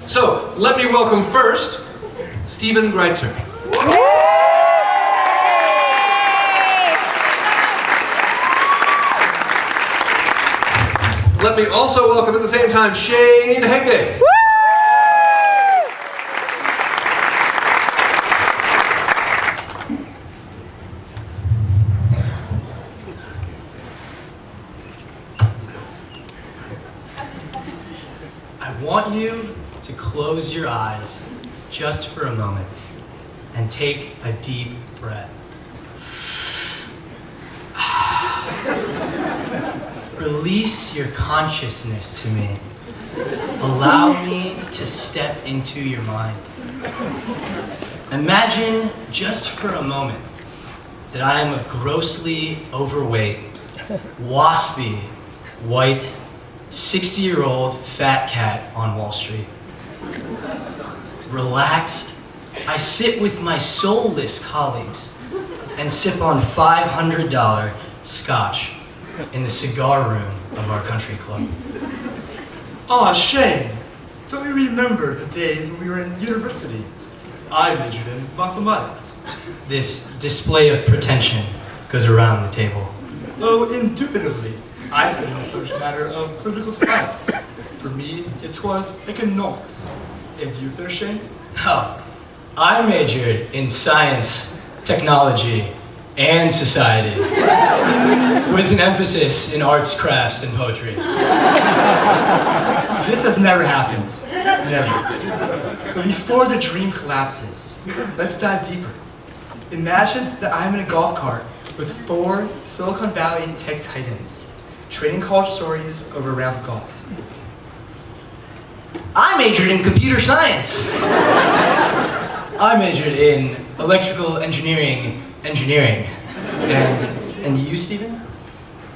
So, let me welcome first, Stephen Greitzer. Let me also welcome at the same time, Shane Hegde. I want you to close your eyes just for a moment and take a deep breath. Release your consciousness to me. Allow me to step into your mind. Imagine just for a moment that I am a grossly overweight, waspy, white, 60-year-old fat cat on Wall Street. Relaxed, I sit with my soulless colleagues and sip on $500 scotch in the cigar room of our country club. Aw, Shane, don't you remember the days when we were in university? I majored in mathematics. This display of pretension goes around the table. Oh, indubitably. I studied the subject matter of political science. For me, it was economics. And you there, Shane? Oh, I majored in science, technology, and society, with an emphasis in arts, crafts, and poetry. This has never happened. Never. But before the dream collapses, let's dive deeper. Imagine that I'm in a golf cart with 4 Silicon Valley tech titans, trading college stories over a round of golf. I majored in computer science. I majored in electrical engineering. And you, Stephen?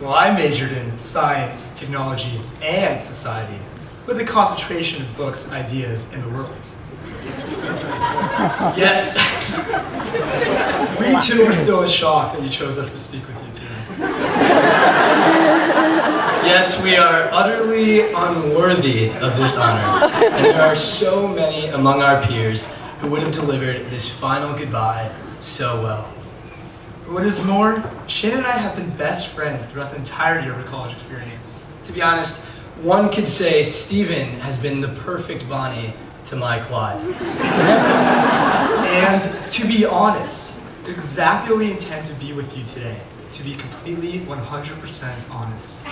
Well, I majored in science, technology, and society, with a concentration of books and ideas in the world. Yes. We too are still in shock that you chose us to speak with you today. Yes, we are utterly unworthy of this honor, and there are so many among our peers who would have delivered this final goodbye so well. What is more, Shane and I have been best friends throughout the entirety of our college experience. To be honest, one could say Stephen has been the perfect Bonnie to my Clyde. And to be honest, exactly what we intend to be with you today, to be completely 100% honest.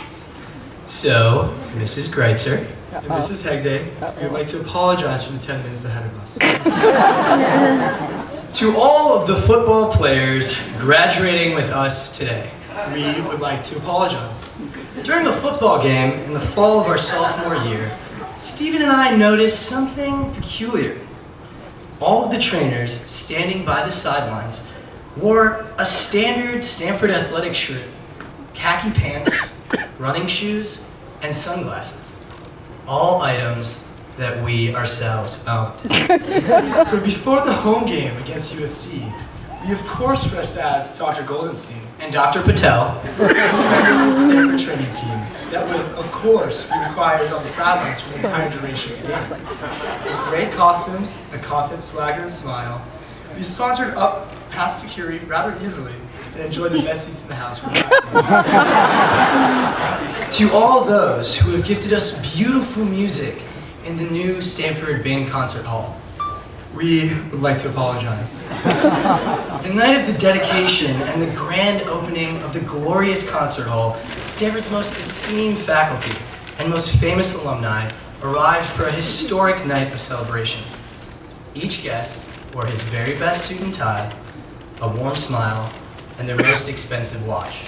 So, Mrs. Greitzer. And Mrs. Hegde, we would like to apologize for the 10 minutes ahead of us. To all of the football players graduating with us today, We would like to apologize. during a football game in the fall of our sophomore year, Stephen and I noticed something peculiar. All of the trainers standing by the sidelines wore a standard Stanford athletic shirt, khaki pants, running shoes, and sunglasses. All items that we ourselves owned. So before the home game against USC, we of course dressed as Dr. Goldenstein, And Dr. Patel, members of the Stanford training team that would of course be required on the sidelines for the entire duration of the game. With great costumes, a confident swagger and smile, we sauntered up past security rather easily and enjoyed the best seats in the house for the night. to all those who have gifted us beautiful music in the new Stanford Band Concert Hall. We would like to apologize. The night of the dedication and the grand opening of the glorious concert hall, Stanford's most esteemed faculty and most famous alumni arrived for a historic night of celebration. Each guest wore his very best suit and tie, a warm smile, and their most expensive watch.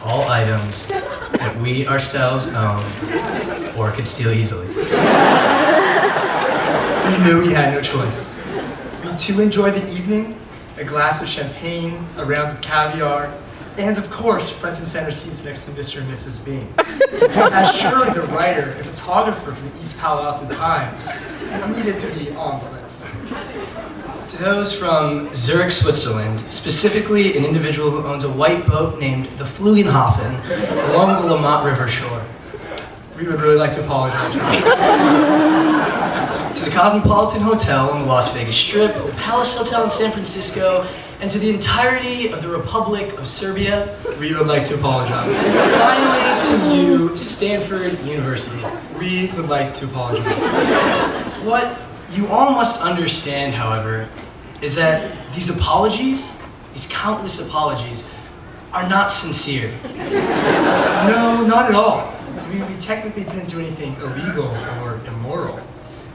All items that we ourselves own or could steal easily. We knew we had no choice. We too enjoyed the evening, a glass of champagne, a round of caviar, and of course, front and center seats next to Mr. and Mrs. Bean. As surely the writer and photographer from the East Palo Alto Times needed to be on the list. To those from Zurich, Switzerland, specifically an individual who owns a white boat named the Flugenhafen along the Lamont River shore. We would really like to apologize. To the Cosmopolitan Hotel on the Las Vegas Strip, the Palace Hotel in San Francisco, and to the entirety of the Republic of Serbia, We would like to apologize. finally to you, Stanford University. We would like to apologize. What you all must understand, however, is that these apologies, these countless apologies, are not sincere. No, not at all. We technically didn't do anything illegal or immoral.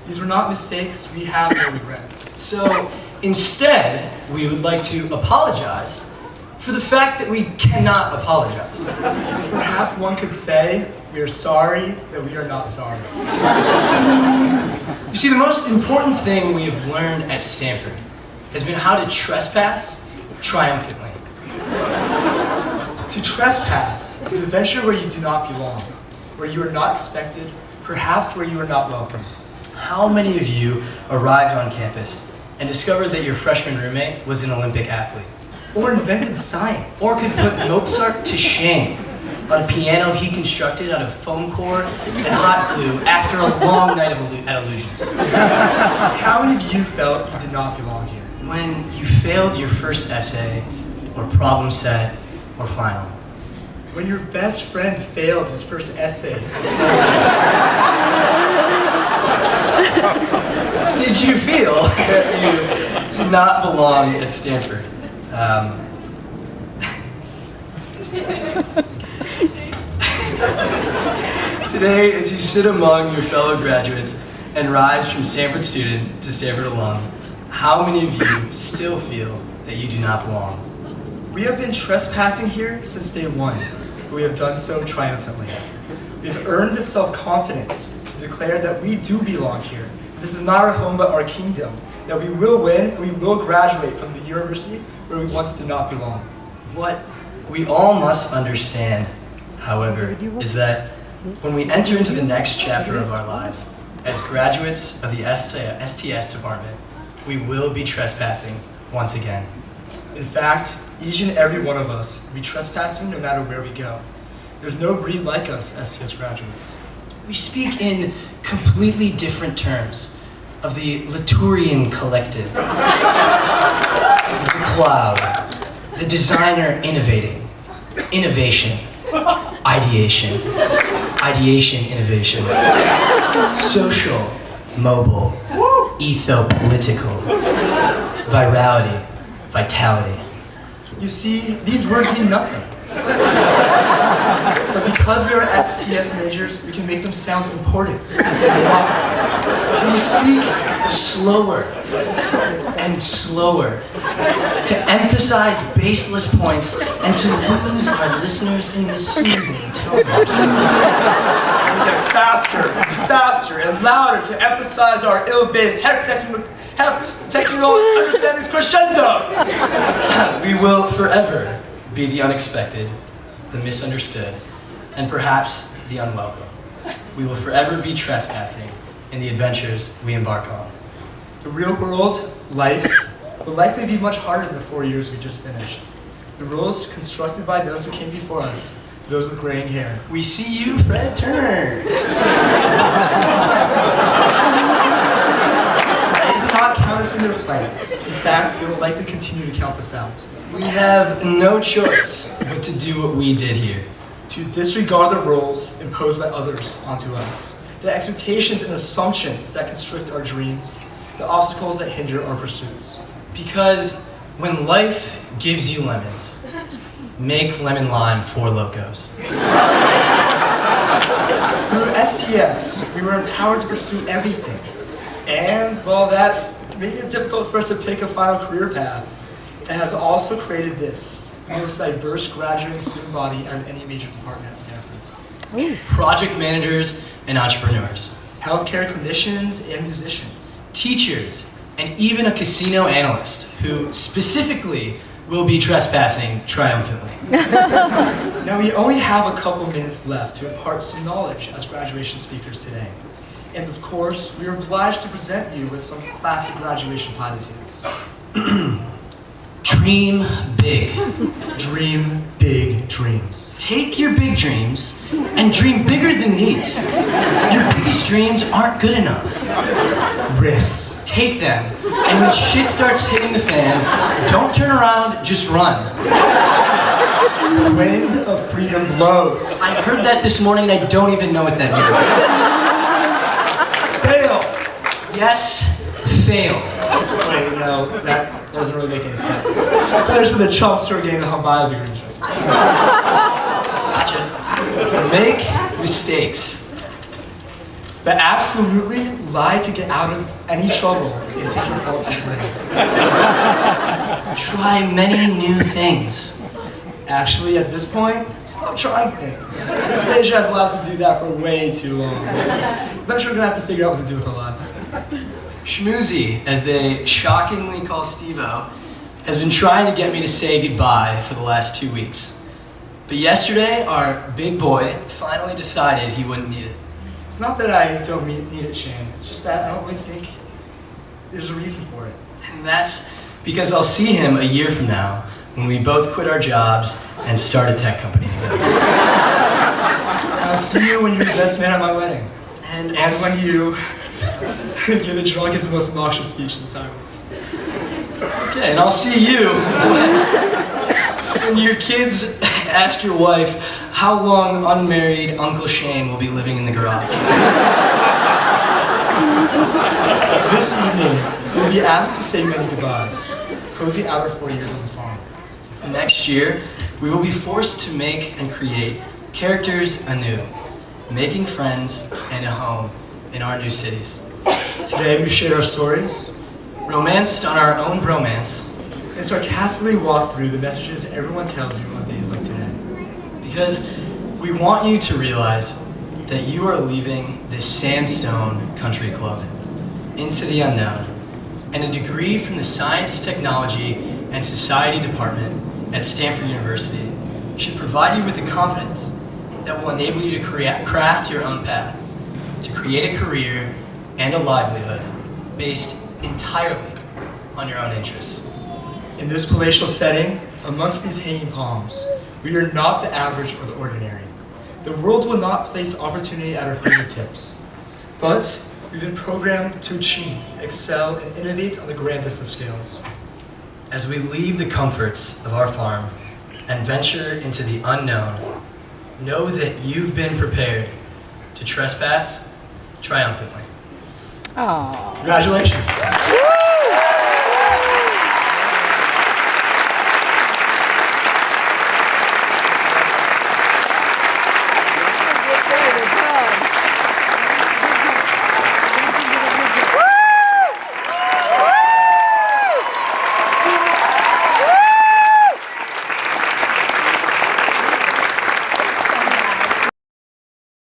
These were not mistakes. We have no regrets. So instead, we would like to apologize for the fact that we cannot apologize. Perhaps one could say we are sorry that we are not sorry. You see, the most important thing we have learned at Stanford has been how to trespass triumphantly. To trespass is an adventure where you do not belong, where you are not expected, perhaps where you are not welcome. How many of you arrived on campus and discovered that your freshman roommate was an Olympic athlete? Or invented science. Or could put Mozart to shame on a piano he constructed out of foam core and hot glue after a long night at Illusions? How many of you felt you did not belong here? When you failed your first essay, or problem set, or final? When your best friend failed his first essay? Did you feel that you did not belong at Stanford? Today, as you sit among your fellow graduates and rise from Stanford student to Stanford alum, how many of you still feel that you do not belong? We have been trespassing here since day one, but we have done so triumphantly. We have earned the self-confidence to declare that we do belong here. This is not our home, but our kingdom. That we will win and we will graduate from the university where we once did not belong. What we all must understand, however, is that when we enter into the next chapter of our lives, as graduates of the STS department, we will be trespassing once again. In fact, each and every one of us will be trespassing no matter where we go. There's no breed like us, STS graduates. We speak in completely different terms of the Laturian collective, the cloud, the designer innovating, innovation, ideation, innovation, social, mobile, etho-political, virality, vitality. You see, these words mean nothing. But because we are STS majors, we can make them sound important. We speak slower and slower to emphasize baseless points and to lose our listeners in the soothing tones. We get faster and faster and louder to emphasize our ill-based technical understandings crescendo. We will forever be the unexpected, the misunderstood, and perhaps the unwelcome. We will forever be trespassing in the adventures we embark on. The real world, life, will likely be much harder than the 4 years we just finished. The rules constructed by those who came before us, those with graying hair. We see you, Fred Turner. They did not count us in their plans. In fact, they will likely continue to count us out. We have no choice but to do what we did here. To disregard the roles imposed by others onto us, the expectations and assumptions that constrict our dreams, the obstacles that hinder our pursuits. Because when life gives you lemons, make lemon lime for locos. Through STS, we were empowered to pursue everything. And while that made it difficult for us to pick a final career path, it has also created this, the most diverse graduating student body out of any major department at Stanford. Project managers and entrepreneurs, Healthcare clinicians and musicians. teachers, and even a casino analyst who specifically will be trespassing triumphantly. Now we only have a couple minutes left to impart some knowledge as graduation speakers today. And of course, we are obliged to present you with some classic graduation platitudes. Dream big. Dream big dreams. Take your big dreams and dream bigger than these. Your biggest dreams aren't good enough. Risks. Take them, and when shit starts hitting the fan, don't turn around, just run. The wind of freedom blows. I heard that this morning and I don't even know what that means. Fail. Yes, fail. Wait, no, that doesn't really make any sense. There's for the chumps who are getting the home biodegrees. Gotcha. Make mistakes. But absolutely lie to get out of any trouble and take your fault to the grave. Try many new things. Actually, at this point, stop trying things. This page has allowed us to do that for way too long. Eventually, we're gonna have to figure out what to do with our lives. Schmoozy, as they shockingly call Steve-O, has been trying to get me to say goodbye for the last 2 weeks. But yesterday, our big boy finally decided he wouldn't need it. It's not that I don't need it, Shane. It's just that I don't really think there's a reason for it. And that's because I'll see him a year from now when we both quit our jobs and start a tech company together. I'll see you when you're the best man at my wedding. And when you give the drunkest, most obnoxious speech in the time. Okay, and I'll see you when your kids ask your wife how long unmarried Uncle Shane will be living in the garage. This evening, we'll be asked to say many goodbyes, closing out our 4 years on the farm. Next year, we will be forced to make and create characters anew, making friends and a home in our new cities. Today, we share our stories, Romanced on our own bromance, and sarcastically walk through the messages everyone tells you on days like today. because we want you to realize that you are leaving this sandstone country club into the unknown, and a degree from the Science, Technology, and Society Department at Stanford University should provide you with the confidence that will enable you to craft your own path, to create a career and a livelihood based entirely on your own interests. In this palatial setting, amongst these hanging palms, we are not the average or the ordinary. The world will not place opportunity at our fingertips, but we've been programmed to achieve, excel, and innovate on the grandest of scales. As we leave the comforts of our farm and venture into the unknown, know that you've been prepared to trespass triumphantly. Aww. Congratulations.